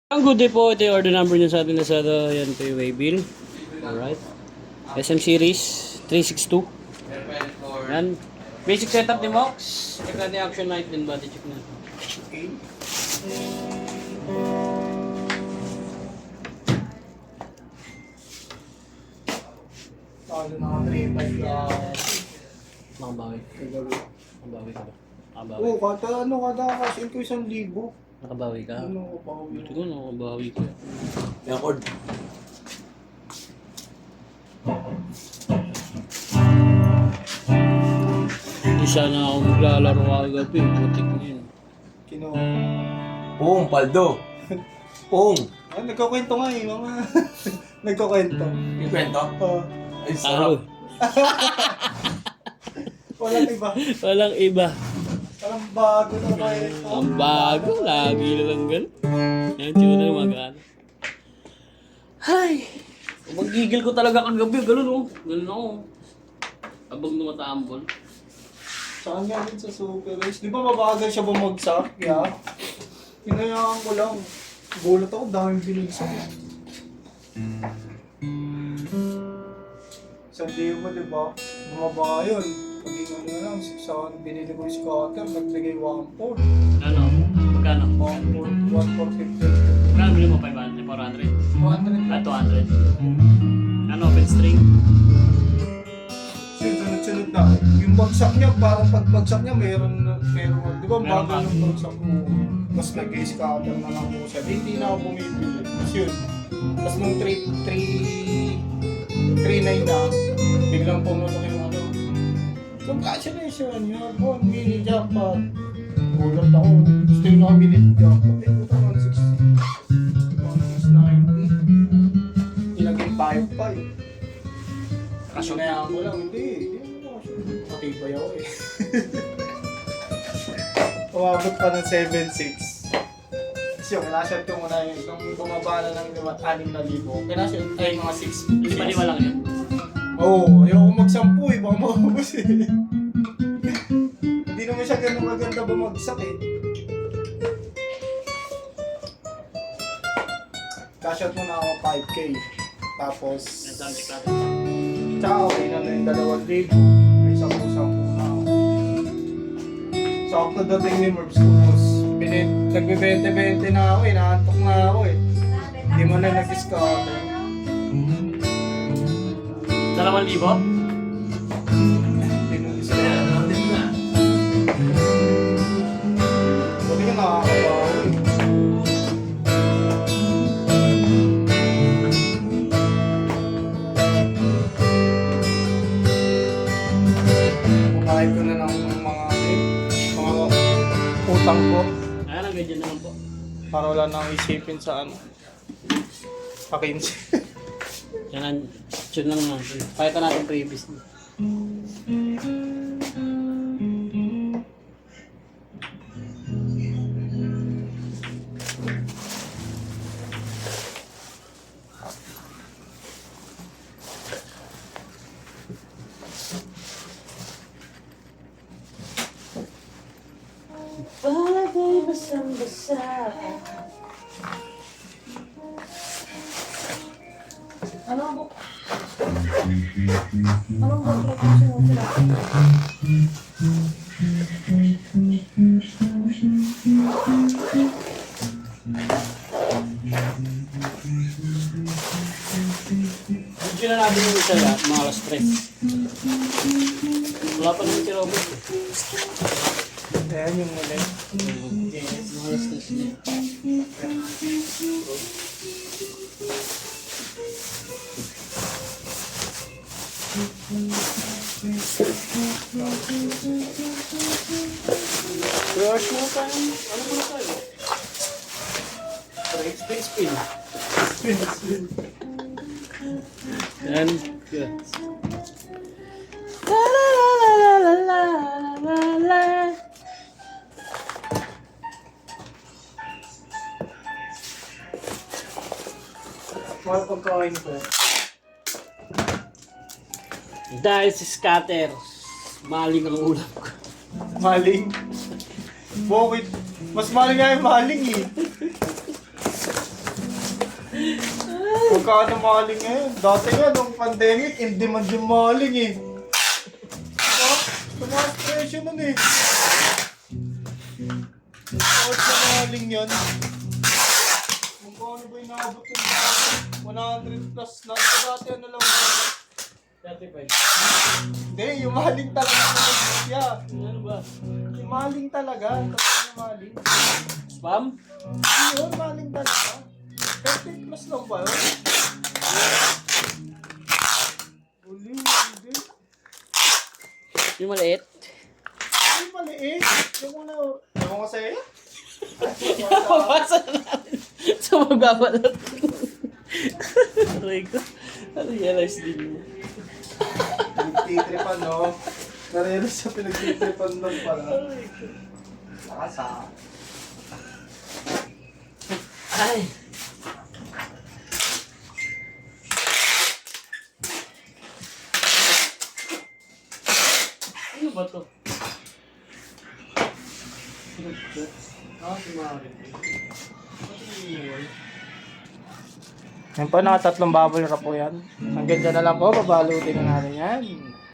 Ang good day po, ito yung order number niyo sa ating Lazada. Yan po yung Waybill. Alright. SM Series 362. Yan. Basic setup ni Mox. Check natin yung action light din, body check natin. Okay. Talo na ka 3-5 na. Nakabawi. Nakabawi ka ba? Nakabawi. Oo, kada kasin ko 1,000. Nakabawi ka? Ano ko pa Buti ko, nakabawi ka. May accord. Hindi sana ako maglalaro kagabi. Butik mo yun. Kinuha. Pong, paldo. Pong. Ah, nagkukwento nga eh, mga. Nagkukwento. Yung kwento? Ay, Talo. sarap. Walang iba. Walang iba. Walang bago na kayo. Ang bago, lagi na lang gan. Yan, tuna na magana. Hay! Magigil ko talaga kagabi, ganun oh. Ganun ako. Abang tumatambol. Saan nga din sa Super Race? Di ba mabagal siya bumagsak? Yeah. Hinayaan ko lang. Gulat ako, daming binigsak. Sa Diego, di ba? Bumaba yun. Paging ano na lang, sa binili ko yung scatter, nagbigay 1.4. Ano? Magkano? 1.450. Magkano bili mo? 500? 400? 200 Ah, 200. Ano? Open string? sunod-sunod na. Yung bagsak niya, parang pagbagsak niya, meron, di ba, Meron bagal pa. yung bagsak mo. Tapos nag-scatter na lang po siya. Hindi na ako bumibili. Tapos yun. Tapos nung 3.9 na, biglang pumutok yung ano. Congratulations, you have won mini jackpot. Gulat ako. Gusto yung nakabili ng jackpot. Eh, puta 160. 1690. Ilagay 5.5. Kasi na ako lang, hindi mo kasi matibay ako eh. Umabot pa ng 7.6. Kasi yung kinashot ko muna yun, nung bumaba na ng 6,000, kinashot ay mga 6. Lima-lima lang yun. Oo, ayoko mag-10 eh, baka maubos eh. Hindi naman siya ganun maganda bumagsak eh. Kashot mo na ako 5K. Tapos, Yan, check natin. tsaka okay na yung 2,000. May 10,000 na ako. Sakto dating ni Merbs Kumos. Nagbe-20-20 na ako eh, naantok na ako eh. Hindi mo na nag-scatter. 2,000? Hindi mo isa. Buti ka nakakabawi. Kumain ko na ng mga utang ko Ayan, ang ganyan naman po. para wala nang isipin sa ano. Pakinsi. Yan, tune lang natin. Pakita natin previous. Bagay basang-basa. Anong book? Anong book na kung sinusulat? Hindi na natin yung isa lahat, mga alas 3. Wala pa naman si Robert. Ayan yung muli. Yes, mga alas 3 niya. Crush mo pa yung, ano mo na tayo? Spin, spin. Yan. Good. La la la la la la la la. Mga pagkain ko. Dahil si scatter, maling ang ulam ko. Maling. Bakit? Mas maling nga yung maling eh. Magkano maling ngayon? Dati nga, nung pandemic, in demand yung maling eh. Oh, tumaas presyo nun eh. Tumaas na maling yan. Magkano ba inaabot yun? 100 plus. Nasa ka dati ano lang. 35. Hindi, yung maling talaga. Yeah. Ano ba? Yung maling talaga. Tapos yung maling. Spam? Yun, maling talaga. 30 plus lang ba yun? Uli, hindi. Yung maliit? Ay, maliit. Yung una, yung ko sa'yo? Pabasa na natin. So magbabalat. Aray ko. Realize din mo. Pinagtitripan, no? Narelas sa pinagtitripan lang pala. Nakasa. Ay! Ano ba to? Sumari. Yan po, nakatatlong bubble wrap po yan. Hanggang dyan na lang po, babalutin na natin yan.